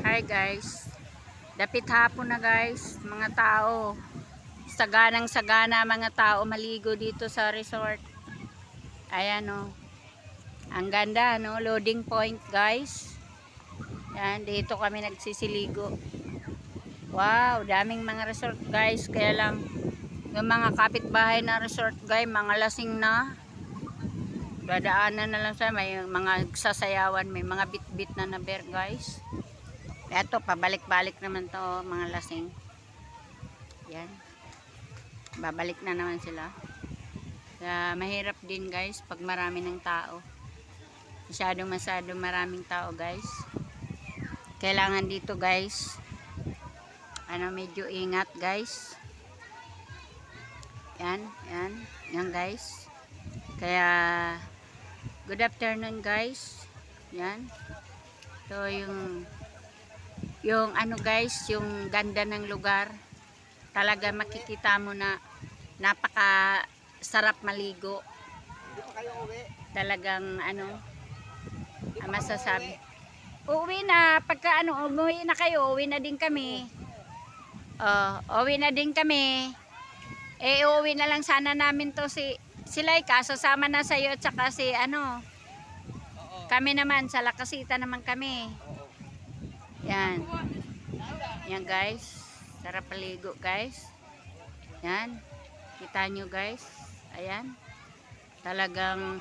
Hi guys, dapit hapon na guys, mga tao, saganang-sagana mga tao maligo dito sa resort. Ayan o, ang ganda no, loading point guys. Yan, dito kami nagsisiligo. Wow, daming mga resort guys, kaya lang yung mga kapitbahay na resort guys, mga lasing na. Dadaanan na lang sa may mga sasayawan, may mga bit-bit na naber guys. Eto, pabalik-balik naman to, mga lasing. Yan. Babalik na naman sila. Kaya mahirap din guys pag marami ng tao. Masyadong maraming tao guys. Kailangan dito guys, medyo ingat guys. Yan, yan. Yan guys. Kaya, good afternoon guys. Yan. So, yung ano guys, yung ganda ng lugar, talaga makikita mo na napaka sarap maligo. Hindi pa kayo uwi? Talagang Hindi pa masasabi. Uuwi na, pagka umuwi na kayo, uwi na din kami. Uwi na din kami. Uuwi na lang sana namin to si Laika, sasama na sa'yo at saka si kami naman, sa Lakasita naman kami. Yan. Yan guys. Sarap paligo guys. Yan. Kita nyo guys. Ayan. Talagang